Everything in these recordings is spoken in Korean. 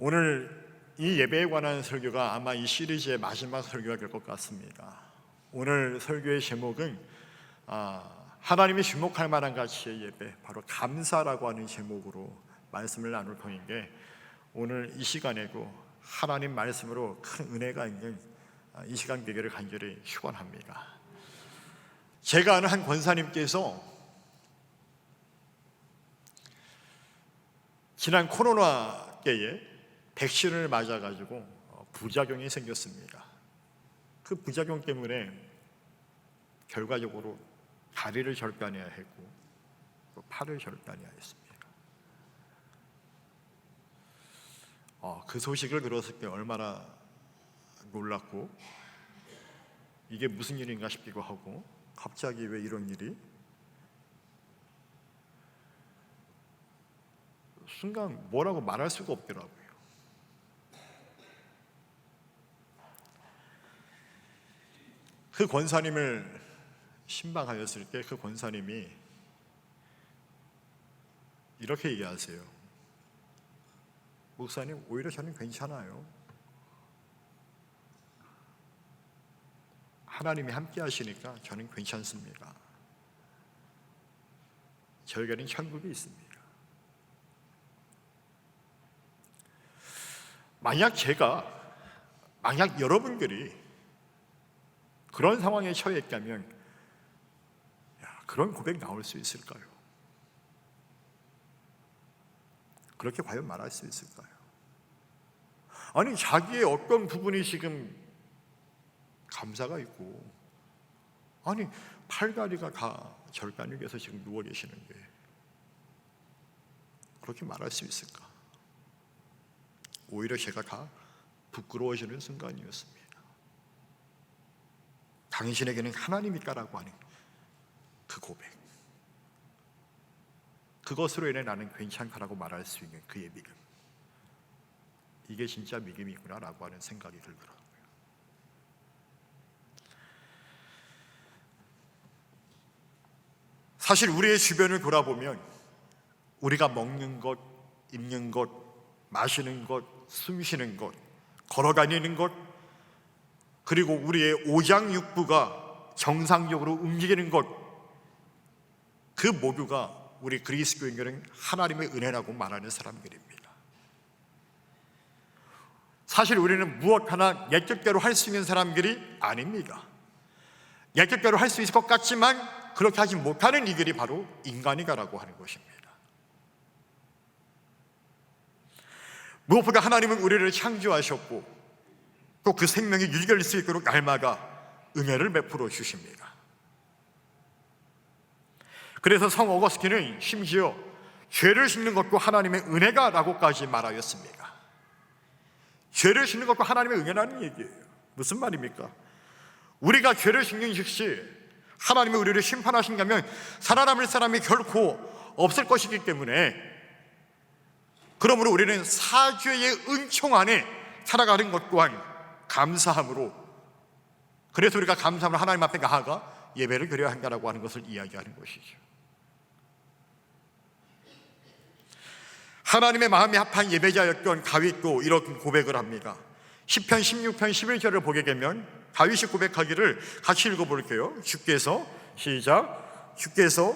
오늘 이 예배에 관한 설교가 아마 이 시리즈의 마지막 설교가 될 것 같습니다. 오늘 설교의 제목은 하나님이 주목할 만한 가치의 예배, 바로 감사라고 하는 제목으로 말씀을 나눌 터인데, 오늘 이 시간에도 하나님 말씀으로 큰 은혜가 있는 이 시간 되기를 간절히 축원합니다. 제가 아는 한 권사님께서 지난 코로나 때에 백신을 맞아가지고 부작용이 생겼습니다. 그 부작용 때문에 결과적으로 다리를 절단해야 했고 또 팔을 절단해야 했습니다. 그 소식을 들었을 때 얼마나 놀랐고, 이게 무슨 일인가 싶기도 하고, 갑자기 왜 이런 일이? 순간 뭐라고 말할 수가 없더라고요. 그 권사님을 신방하였을 때 그 권사님이 이렇게 얘기하세요. 목사님, 오히려 저는 괜찮아요. 하나님이 함께 하시니까 저는 괜찮습니다. 저에게는 천국이 있습니다. 만약 여러분들이 그런 상황에 처해 있다면 그런 고백 나올 수 있을까요? 그렇게 과연 말할 수 있을까요? 아니, 자기의 어떤 부분이 지금 감사가 있고, 아니 팔다리가 다 절단이 돼서 지금 누워 계시는데 그렇게 말할 수 있을까? 오히려 제가 다 부끄러워지는 순간이었습니다. 당신에게는 하나님이 있다라고 하는 그 고백, 그것으로 인해 나는 괜찮다라고 말할 수 있는 그의 믿음, 이게 진짜 믿음이구나 라고 하는 생각이 들더라고요. 사실 우리의 주변을 돌아보면 우리가 먹는 것, 입는 것, 마시는 것, 숨 쉬는 것, 걸어다니는 것, 그리고 우리의 오장육부가 정상적으로 움직이는 것, 그 모두가 우리 그리스도인들은 하나님의 은혜라고 말하는 사람들입니다. 사실 우리는 무엇 하나 내 뜻대로 할 수 있는 사람들이 아닙니다. 내 뜻대로 할 수 있을 것 같지만 그렇게 하지 못하는 이들이 바로 인간이다라고 하는 것입니다. 무엇보다 하나님은 우리를 창조하셨고 또 그 생명이 유지될 수 있도록 날마다 은혜를 베풀어 주십니다. 그래서 성 어거스틴은 심지어 죄를 씻는 것도 하나님의 은혜가라고까지 말하였습니다. 죄를 씻는 것도 하나님의 은혜라는 얘기예요. 무슨 말입니까? 우리가 죄를 씻는 즉시 하나님이 우리를 심판하신다면 살아남을 사람이 결코 없을 것이기 때문에, 그러므로 우리는 사죄의 은총 안에 살아가는 것 또한 감사함으로, 그래서 우리가 감사함으로 하나님 앞에 나아가 예배를 드려야 한다라고 하는 것을 이야기하는 것이죠. 하나님의 마음에 합한 예배자였던 다윗도 이런 고백을 합니다. 시편 16편 11절을 보게 되면 다윗이 고백하기를 같이 읽어볼게요. 주께서, 시작, 주께서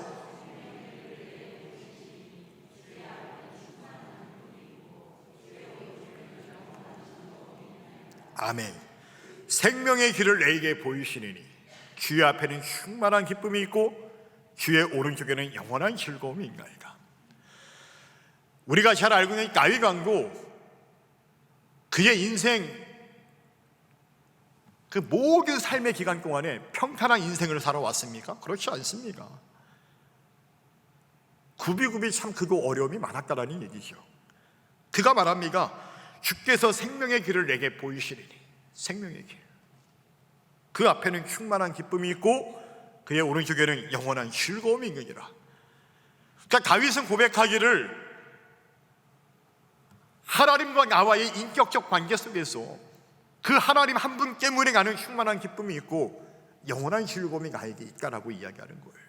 아멘. 생명의 길을 내게 보이시리니 주의 앞에는 충만한 기쁨이 있고 주의 오른쪽에는 영원한 즐거움이 있나이다. 우리가 잘 알고 있는 다윗 왕도 그의 인생 그 모든 삶의 기간 동안에 평탄한 인생을 살아왔습니까? 그렇지 않습니다. 굽이굽이 참 그거 어려움이 많았다라는 얘기죠. 그가 말합니다. 주께서 생명의 길을 내게 보이시리니, 생명의 길, 그 앞에는 충만한 기쁨이 있고 그의 오른쪽에는 영원한 즐거움이 있느니라. 그러니까 다윗은 고백하기를 하나님과 나와의 인격적 관계 속에서 그 하나님 한 분 때문에 가는 충만한 기쁨이 있고 영원한 즐거움이 나에게 있다라고 이야기하는 거예요.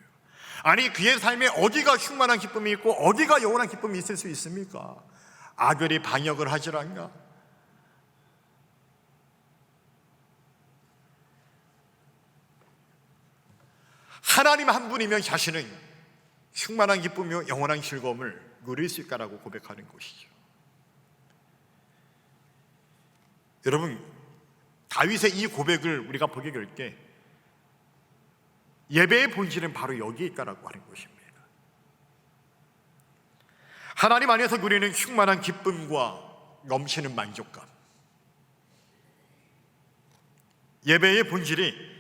아니, 그의 삶에 어디가 충만한 기쁨이 있고 어디가 영원한 기쁨이 있을 수 있습니까? 아들이 반역을 하지런가? 하나님 한 분이면 자신은 충만한 기쁨이며 영원한 즐거움을 누릴 수 있다라고 고백하는 것이죠. 여러분, 다윗의 이 고백을 우리가 보게 될 때 예배의 본질은 바로 여기에 있다라고 하는 것입니다. 하나님 안에서 누리는 충만한 기쁨과 넘치는 만족감, 예배의 본질이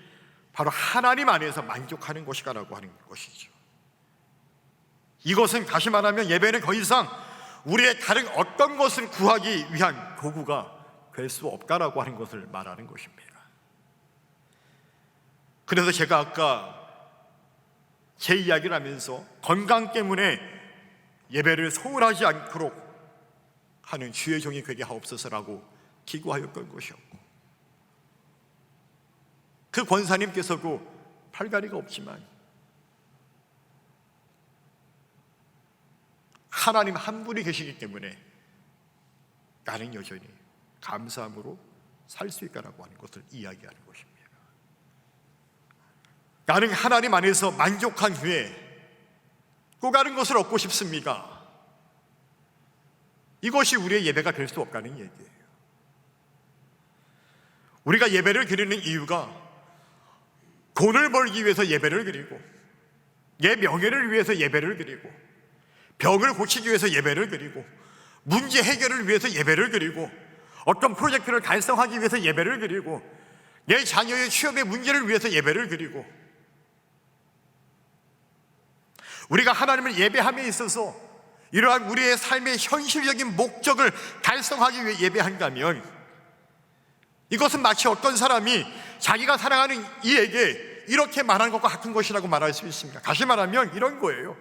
바로 하나님 안에서 만족하는 것이라고 하는 것이죠. 이것은 다시 말하면 예배는 더 이상 우리의 다른 어떤 것을 구하기 위한 도구가 될 수 없다라고 하는 것을 말하는 것입니다. 그래서 제가 아까 제 이야기를 하면서 건강 때문에 예배를 소홀하지 않도록 하는 주의 종이 되게 하옵소서라고 기도하였던 것이었고, 그 권사님께서도 팔다리가 없지만 하나님 한 분이 계시기 때문에 나는 여전히 감사함으로 살 수 있다라고 하는 것을 이야기하는 것입니다. 나는 하나님 안에서 만족한 후에 또 다른 것을 얻고 싶습니까? 이것이 우리의 예배가 될 수 없다는 얘기예요. 우리가 예배를 드리는 이유가 돈을 벌기 위해서 예배를 드리고, 내 명예를 위해서 예배를 드리고, 병을 고치기 위해서 예배를 드리고, 문제 해결을 위해서 예배를 드리고, 어떤 프로젝트를 달성하기 위해서 예배를 드리고, 내 자녀의 취업의 문제를 위해서 예배를 드리고, 우리가 하나님을 예배함에 있어서 이러한 우리의 삶의 현실적인 목적을 달성하기 위해 예배한다면, 이것은 마치 어떤 사람이 자기가 사랑하는 이에게 이렇게 말하는 것과 같은 것이라고 말할 수 있습니다. 다시 말하면 이런 거예요.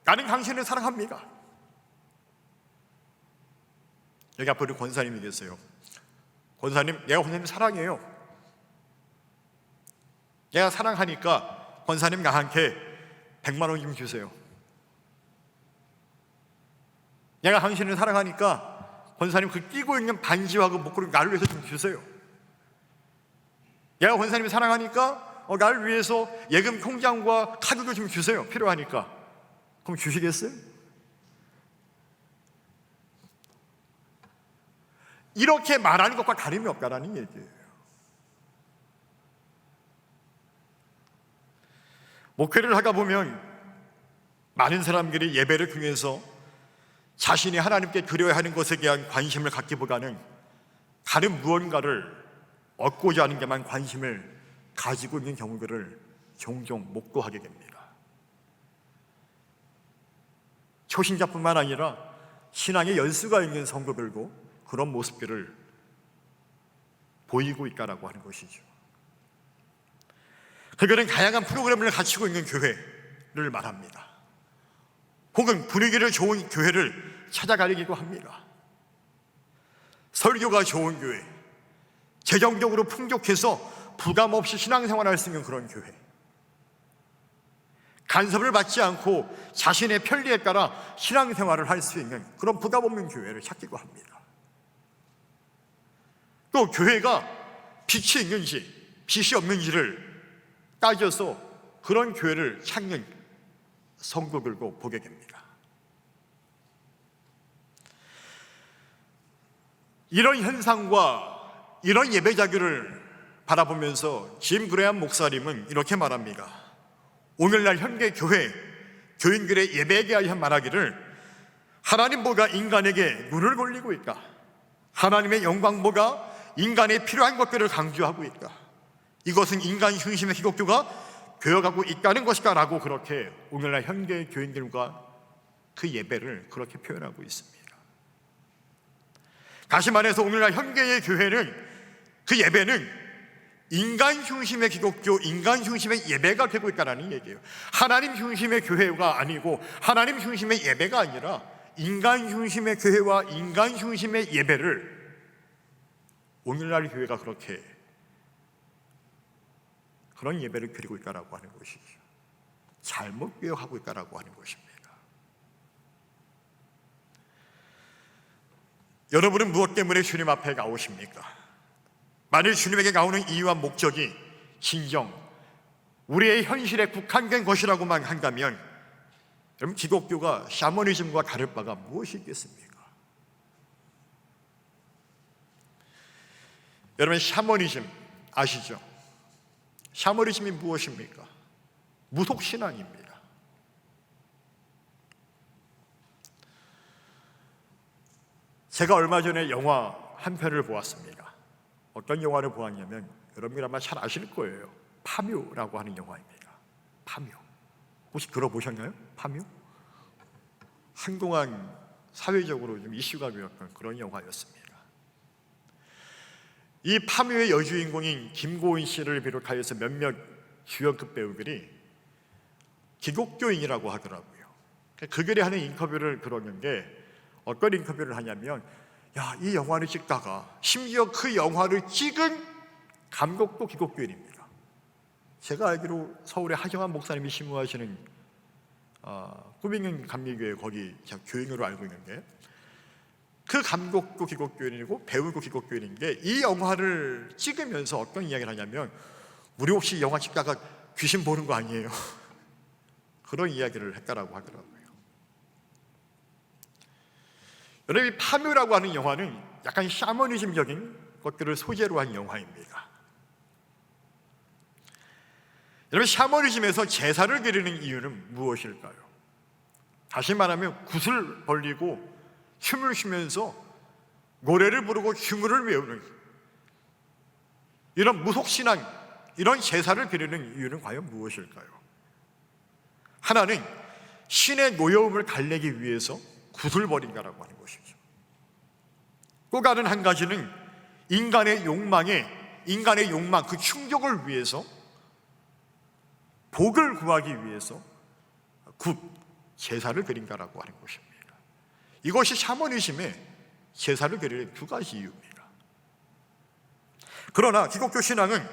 나는 당신을 사랑합니다. 여기 앞에 우리 권사님이 계세요. 권사님, 내가 권사님 사랑해요. 내가 사랑하니까 권사님 나한테 100만 원 좀 주세요. 내가 당신을 사랑하니까 권사님 그 끼고 있는 반지하고 목걸이 나를 위해서 좀 주세요. 내가 권사님을 사랑하니까 나를 위해서 예금 통장과 카드도 좀 주세요. 필요하니까. 그럼 주시겠어요? 이렇게 말하는 것과 다름이 없다라는 얘기예요. 목회를 하다 보면 많은 사람들이 예배를 통해서 자신이 하나님께 드려야 하는 것에 대한 관심을 갖기보다는 다른 무언가를 얻고자 하는 데만 관심을 가지고 있는 경우들을 종종 목도하게 됩니다. 초신자뿐만 아니라 신앙의 연수가 있는 성도들도 그런 모습들을 보이고 있다라고 하는 것이죠. 그들은 다양한 프로그램을 갖추고 있는 교회를 말합니다. 혹은 분위기를 좋은 교회를 찾아가려고 합니다. 설교가 좋은 교회, 재정적으로 풍족해서 부담 없이 신앙생활할 수 있는 그런 교회, 간섭을 받지 않고 자신의 편리에 따라 신앙생활을 할 수 있는 그런 부담 없는 교회를 찾기도 합니다. 또 교회가 빛이 있는지 빛이 없는지를 따져서 그런 교회를 찾는 성도들도 보게 됩니다. 이런 현상과 이런 예배자들을 바라보면서 짐 그레엄 목사님은 이렇게 말합니다. 오늘날 현대 교회 교인들의 예배에 대한 말하기를 하나님보다 인간에게 눈을 돌리고 있다. 하나님의 영광보다 인간의 필요한 것들을 강조하고 있다. 이것은 인간 중심의 기독교가 되어가고 있다는 것이다 라고 그렇게 오늘날 현대 교인들과 그 예배를 그렇게 표현하고 있습니다. 다시 말해서 오늘날 현대의 교회는 그 예배는 인간 중심의 기독교, 인간 중심의 예배가 되고 있다는 얘기예요. 하나님 중심의 교회가 아니고 하나님 중심의 예배가 아니라 인간 중심의 교회와 인간 중심의 예배를 오늘날 교회가 그렇게 그런 예배를 드리고 있다라고 하는 것이죠. 잘못 교육하고 있다라고 하는 것입니다. 여러분은 무엇 때문에 주님 앞에 나오십니까? 만일 주님에게 나오는 이유와 목적이 진정 우리의 현실에 국한된 것이라고만 한다면 여러분, 기독교가 샤머니즘과 다를 바가 무엇이 있겠습니까? 여러분, 샤머니즘 아시죠? 샤머니즘이 무엇입니까? 무속신앙입니다. 제가 얼마 전에 영화 한 편을 보았습니다. 어떤 영화를 보았냐면 여러분이 아마 잘 아실 거예요. 파묘라고 하는 영화입니다. 파묘. 혹시 들어보셨나요? 파묘? 한동안 사회적으로 좀 이슈가 되었던 그런 영화였습니다. 이 파묘의 여주인공인 김고은 씨를 비롯하여서 몇몇 주연급 배우들이 기독교인이라고 하더라고요. 그들이 하는 인터뷰를 들었는데 어떤 인터뷰를 하냐면, 이 영화를 찍다가 심지어 그 영화를 찍은 감독도 기독교인입니다. 제가 알기로 서울의 하정환 목사님이 신무하시는 꾸미는 감리교회 거기 교인으로 알고 있는데, 그 감독도 기독교인이고 배우도 기독교인인 게 이 영화를 찍으면서 어떤 이야기를 하냐면, 우리 혹시 영화 찍다가 귀신 보는 거 아니에요? 그런 이야기를 했다라고 하더라고요. 여러분, 이 파묘라고 하는 영화는 약간 샤머니즘적인 것들을 소재로 한 영화입니다. 여러분, 샤머니즘에서 제사를 드리는 이유는 무엇일까요? 다시 말하면 굿을 벌리고 춤을 추면서 노래를 부르고 흉을 외우는 이런 무속신앙, 이런 제사를 드리는 이유는 과연 무엇일까요? 하나는 신의 노여움을 달래기 위해서 굿을 벌인다라고 하는 것이죠. 또 다른 한 가지는 인간의 욕망, 그 충족을 위해서, 복을 구하기 위해서 굿, 제사를 드린다라고 하는 것입니다. 이것이 샤머니즘의 제사를 드리는 두 가지 이유입니다. 그러나 기독교 신앙은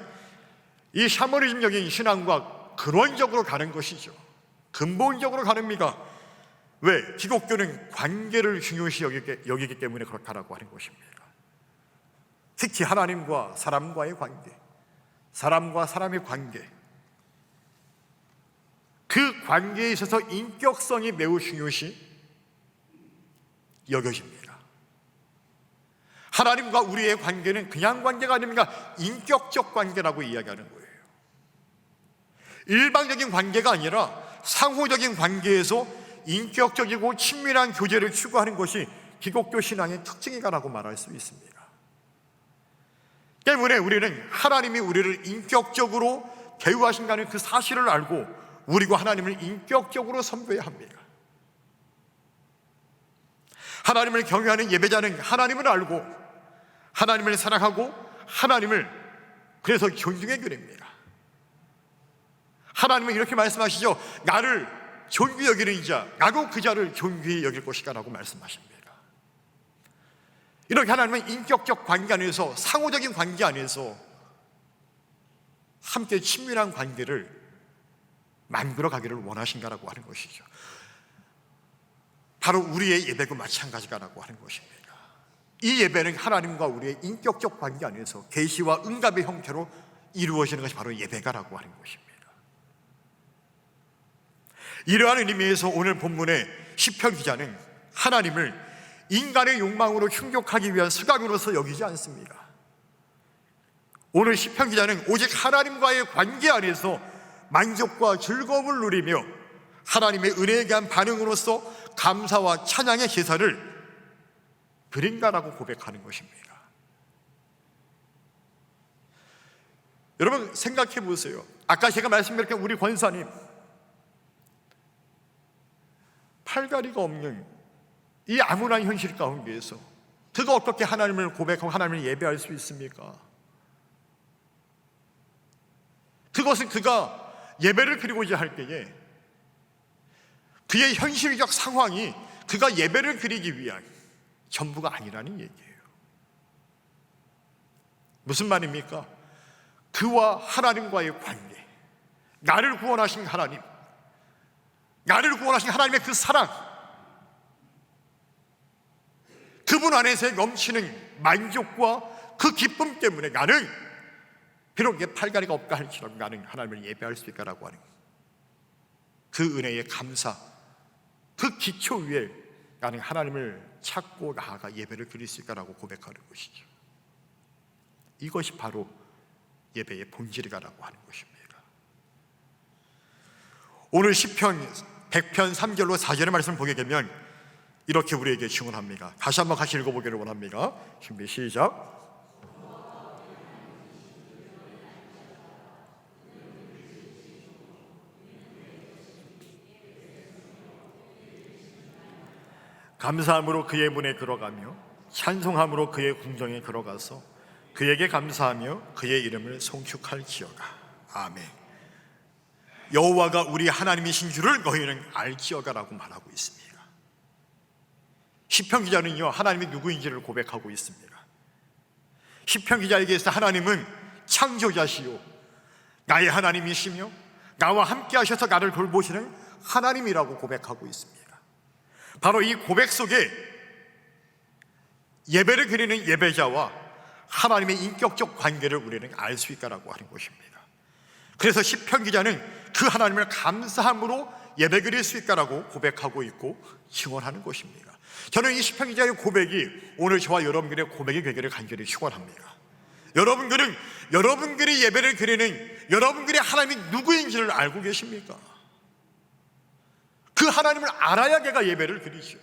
이 샤머니즘적인 신앙과 근원적으로 다른 것이죠. 근본적으로 다릅니다. 왜? 기독교는 관계를 중요시 여기기 때문에 그렇다라고 하는 것입니다. 특히 하나님과 사람과의 관계, 사람과 사람의 관계, 그 관계에 있어서 인격성이 매우 중요시 여겨집니다. 하나님과 우리의 관계는 그냥 관계가 아닙니다. 인격적 관계라고 이야기하는 거예요. 일방적인 관계가 아니라 상호적인 관계에서 인격적이고 친밀한 교제를 추구하는 것이 기독교 신앙의 특징이라고 말할 수 있습니다. 때문에 우리는 하나님이 우리를 인격적으로 대우하신다는 그 사실을 알고 우리가 하나님을 인격적으로 섬겨야 합니다. 하나님을 경외하는 예배자는 하나님을 알고 하나님을 사랑하고 하나님을 그래서 존중해 드립니다. 하나님은 이렇게 말씀하시죠. 나를 존귀히 여기는 자, 나도 그 자를 존귀히 여길 것이다 라고 말씀하십니다. 이렇게 하나님은 인격적 관계 안에서, 상호적인 관계 안에서 함께 친밀한 관계를 만들어 가기를 원하신다라고 하는 것이죠. 바로 우리의 예배도 마찬가지다라고 하는 것입니다. 이 예배는 하나님과 우리의 인격적 관계 안에서 계시와 응답의 형태로 이루어지는 것이 바로 예배가라고 하는 것입니다. 이러한 의미에서 오늘 본문의 시편 기자는 하나님을 인간의 욕망으로 충족하기 위한 수단으로서 여기지 않습니다. 오늘 시편 기자는 오직 하나님과의 관계 안에서 만족과 즐거움을 누리며 하나님의 은혜에 대한 반응으로서 감사와 찬양의 제사를 드린다라고 고백하는 것입니다. 여러분 생각해 보세요. 아까 제가 말씀드렸던 우리 권사님, 팔다리가 없는 이 암울한 현실 가운데에서 그가 어떻게 하나님을 고백하고 하나님을 예배할 수 있습니까? 그것은 그가 예배를 드리고자 할 때에 그의 현실적 상황이 그가 예배를 드리기 위한 전부가 아니라는 얘기예요. 무슨 말입니까? 그와 하나님과의 관계, 나를 구원하신 하나님, 나를 구원하신 하나님의 그 사랑, 그분 안에서 넘치는 만족과 그 기쁨 때문에 나는 비록 이게 팔다리가 없다 할지라도 나는 하나님을 예배할 수 있다라고 하는 그 은혜의 감사, 그 기초 위에 나는 하나님을 찾고 나아가 예배를 드릴 수 있다라고 고백하는 것이죠. 이것이 바로 예배의 본질이라고 하는 것입니다. 오늘 시편 100편 3절로 4절의 말씀을 보게 되면 이렇게 우리에게 증언합니다. 다시 한번 같이 읽어보기를 원합니다. 준비 시작. 감사함으로 그의 문에 들어가며 찬송함으로 그의 궁정에 들어가서 그에게 감사하며 그의 이름을 송축할지어다. 아멘. 여호와가 우리 하나님이신 줄을 너희는 알지어다라고 말하고 있습니다. 시편 기자는요, 하나님이 누구인지를 고백하고 있습니다. 시편 기자에게서 하나님은 창조자시요 나의 하나님이시며 나와 함께 하셔서 나를 돌보시는 하나님이라고 고백하고 있습니다. 바로 이 고백 속에 예배를 드리는 예배자와 하나님의 인격적 관계를 우리는 알 수 있다라고 하는 것입니다. 그래서 시편 기자는 그 하나님을 감사함으로 예배 드릴 수 있다라고 고백하고 있고 증언하는 것입니다. 저는 이 시편 기자의 고백이 오늘 저와 여러분들의 고백이 되기를 간절히 축원합니다. 여러분들이 예배를 드리는 여러분들의 하나님이 누구인지를 알고 계십니까? 그 하나님을 알아야 내가 예배를 드리죠.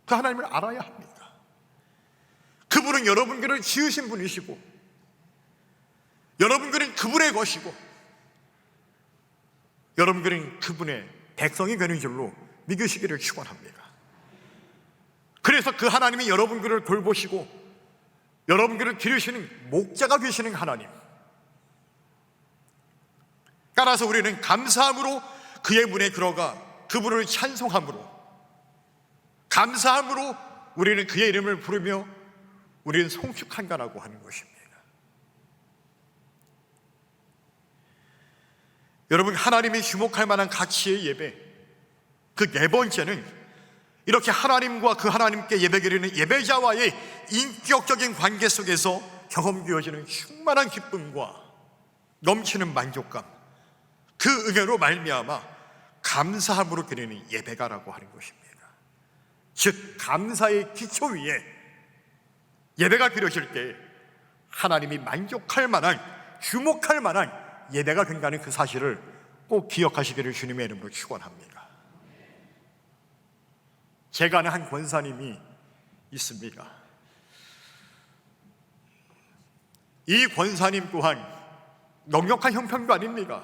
그 하나님을 알아야 합니다. 그분은 여러분들을 지으신 분이시고 여러분들은 그분의 것이고 여러분들은 그분의 백성이 되는 줄로 믿으시기를 축원합니다. 그래서 그 하나님이 여러분들을 돌보시고 여러분들을 기르시는 목자가 되시는 하나님, 따라서 우리는 감사함으로 그의 문에 들어가 그분을 찬송함으로 감사함으로 우리는 그의 이름을 부르며 우리는 송축한다라고 하는 것입니다. 여러분, 하나님이 주목할 만한 가치의 예배, 그 네 번째는 이렇게 하나님과 그 하나님께 예배드리는 예배자와의 인격적인 관계 속에서 경험되어지는 충만한 기쁨과 넘치는 만족감, 그 은혜로 말미암아 감사함으로 드리는 예배가라고 하는 것입니다. 즉 감사의 기초 위에 예배가 드려질 때 하나님이 만족할 만한, 주목할 만한 예배가 된다는 그 사실을 꼭 기억하시기를 주님의 이름으로 축원합니다. 제가 아는 한 권사님이 있습니다. 이 권사님 또한 넉넉한 형편도 아닙니다.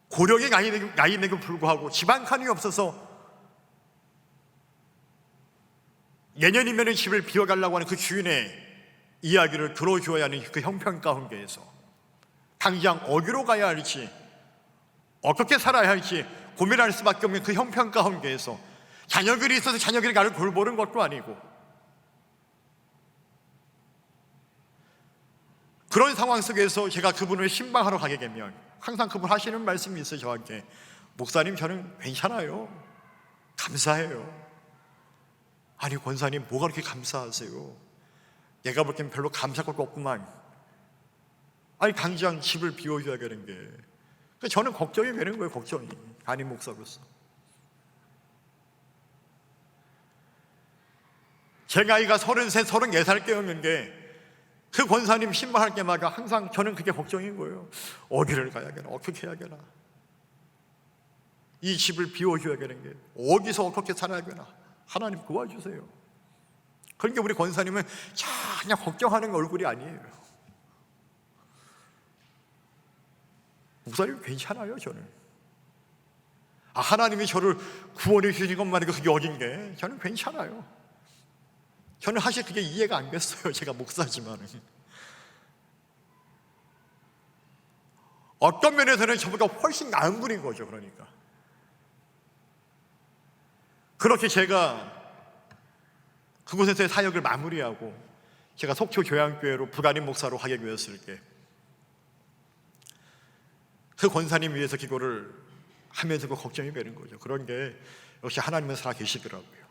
고령의 나이에도 불구하고 지방칸이 없어서 내년이면 집을 비워가려고 하는 그 주인의 이야기를 들어줘야 하는 그 형편 가운데에서 당장 어디로 가야 할지, 어떻게 살아야 할지 고민할 수밖에 없는 그 형편 가운데에서 자녀들이 있어서 자녀들이 나를 돌보는 것도 아니고 그런 상황 속에서 제가 그분을 신방하러 가게 되면 항상 그분 하시는 말씀이 있어요. 저한테, 목사님 저는 괜찮아요, 감사해요. 아니 권사님 뭐가 그렇게 감사하세요? 내가 볼 땐 별로 감사할 것도 없구만. 아니 당장 집을 비워줘야 되는 게, 저는 걱정이 되는 거예요. 걱정이, 담임 목사로서. 제 나이가 33, 34살 때였는데 그 권사님 신방할 때마다 항상 저는 그게 걱정인 거예요. 어디를 가야 되나, 어떻게 해야 되나, 이 집을 비워줘야 되는 게 어디서 어떻게 살아야 되나, 하나님 도와주세요. 그러니까 우리 권사님은 전혀 걱정하는 얼굴이 아니에요. 목사님 괜찮아요. 저는 하나님이 저를 구원해 주신 것만이고 그게 어딘데 저는 괜찮아요. 저는 사실 그게 이해가 안 됐어요. 제가 목사지만은 어떤 면에서는 저보다 훨씬 나은 분인 거죠. 그러니까 그렇게 제가 그곳에서의 사역을 마무리하고 제가 속초 교양교회로 부담임 목사로 하게 되었을 때 그 권사님 위해서 기도를 하면서 그 걱정이 되는 거죠. 그런 게 역시 하나님은 살아 계시더라고요.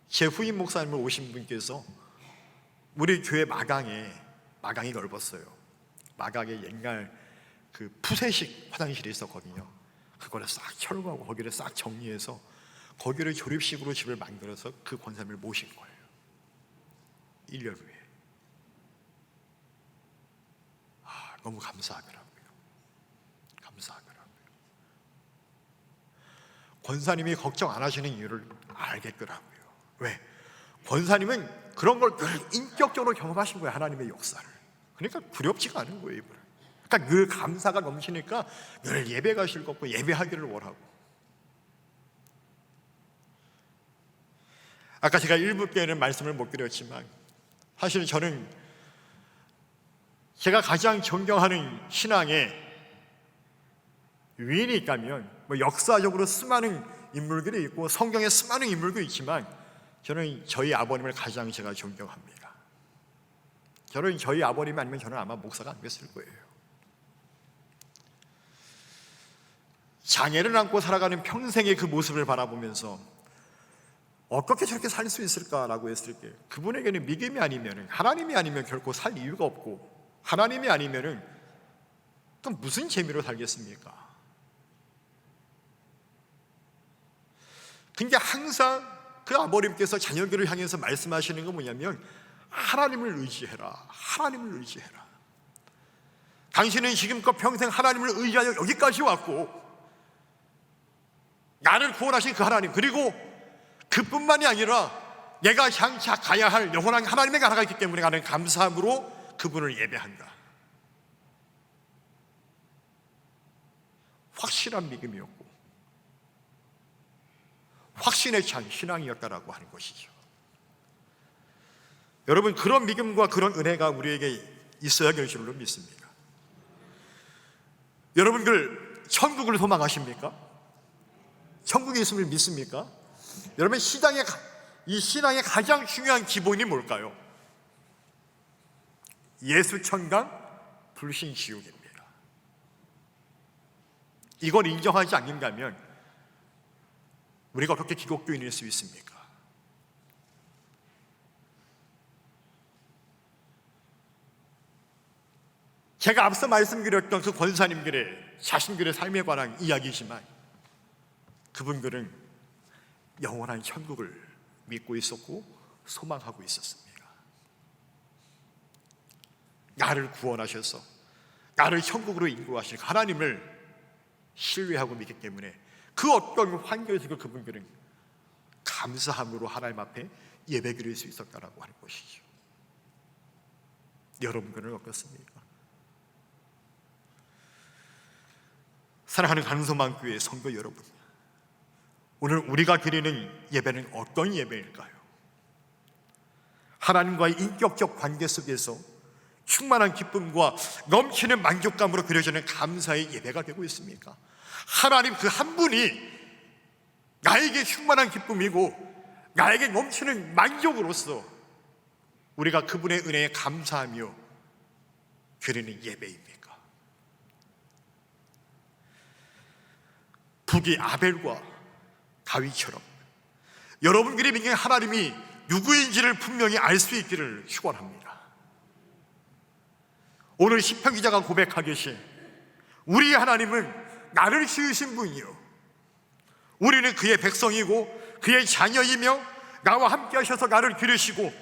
제 후임 목사님을 오신 분께서 우리 교회 마강이 넓었어요. 마강에 옛날 그 푸세식 화장실이 있었거든요. 그거를 싹 철거하고 거기를 싹 정리해서 거기를 조립식으로 집을 만들어서 그 권사님을 모신 거예요. 1년 후에. 너무 감사하더라고요. 권사님이 걱정 안 하시는 이유를 알겠더라고요. 왜? 권사님은 그런 걸 늘 인격적으로 경험하신 거예요. 하나님의 역사를. 그러니까 두렵지가 않은 거예요. 이분은. 그러니까 늘 감사가 넘치니까 늘 예배가 즐겁고 예배하기를 원하고. 아까 제가 일부 때는 말씀을 못 드렸지만 사실 저는 제가 가장 존경하는 신앙의 위인이 있다면 역사적으로 수많은 인물들이 있고 성경에 수많은 인물도 있지만 저는 저희 아버님을 가장 제가 존경합니다. 저는 저희 아버님이 아니면 저는 아마 목사가 안 됐을 거예요. 장애를 안고 살아가는 평생의 그 모습을 바라보면서 어떻게 저렇게 살 수 있을까라고 했을 때 그분에게는 믿음이 아니면 하나님이 아니면 결코 살 이유가 없고 하나님이 아니면 또 무슨 재미로 살겠습니까? 근데 항상 그 아버님께서 자녀들을 향해서 말씀하시는 건 뭐냐면 하나님을 의지해라. 하나님을 의지해라. 당신은 지금껏 평생 하나님을 의지하여 여기까지 왔고 나를 구원하신 그 하나님 그리고 그뿐만이 아니라 내가 향차 가야 할 영원한 하나님의 나라가 있기 때문에 나는 감사함으로 그분을 예배한다. 확실한 믿음이었고 확신에 찬 신앙이었다라고 하는 것이죠. 여러분 그런 믿음과 그런 은혜가 우리에게 있어야 될 줄로 믿습니다. 여러분들 천국을 소망하십니까? 천국에 있음을 믿습니까? 여러분 이 신앙의 가장 중요한 기본이 뭘까요? 예수 천강 불신 지옥입니다. 이걸 인정하지 않는다면 우리가 어떻게 기독교인일 수 있습니까? 제가 앞서 말씀드렸던 그 권사님들의 자신들의 삶에 관한 이야기지만 그분들은 영원한 천국을 믿고 있었고 소망하고 있었습니다. 나를 구원하셔서 나를 천국으로 인도하실 하나님을 신뢰하고 믿기 때문에 그 어떤 환경에서도 그분들은 감사함으로 하나님 앞에 예배드릴 수 있었다라고 하는 것이죠. 여러분들은 어떻습니까? 사랑하는 간소망교회 성도 여러분, 오늘 우리가 드리는 예배는 어떤 예배일까요? 하나님과의 인격적 관계 속에서 충만한 기쁨과 넘치는 만족감으로 드려지는 감사의 예배가 되고 있습니까? 하나님 그 한 분이 나에게 충만한 기쁨이고 나에게 넘치는 만족으로서 우리가 그분의 은혜에 감사하며 드리는 예배입니까? 북이 아벨과 다윗처럼 여러분들이 믿는 하나님이 누구인지를 분명히 알 수 있기를 축원합니다. 오늘 시편 기자가 고백하듯이 우리 하나님은 나를 지으신 분이요 우리는 그의 백성이고 그의 자녀이며 나와 함께 하셔서 나를 기르시고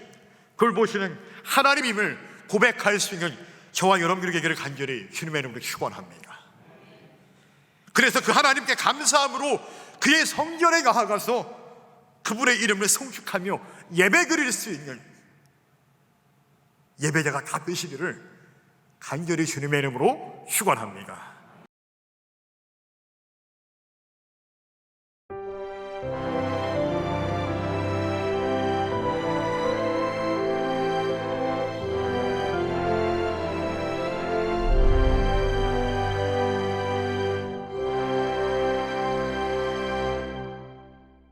돌보시는 하나님임을 고백할 수 있는 저와 여러분들에게를 간절히 주님의 이름으로 축원합니다. 그래서 그 하나님께 감사함으로 그의 성전에 나아가서 그분의 이름을 송축하며 예배 드릴 수 있는 예배자가 다 되시기를 간절히 주님의 이름으로 축원합니다.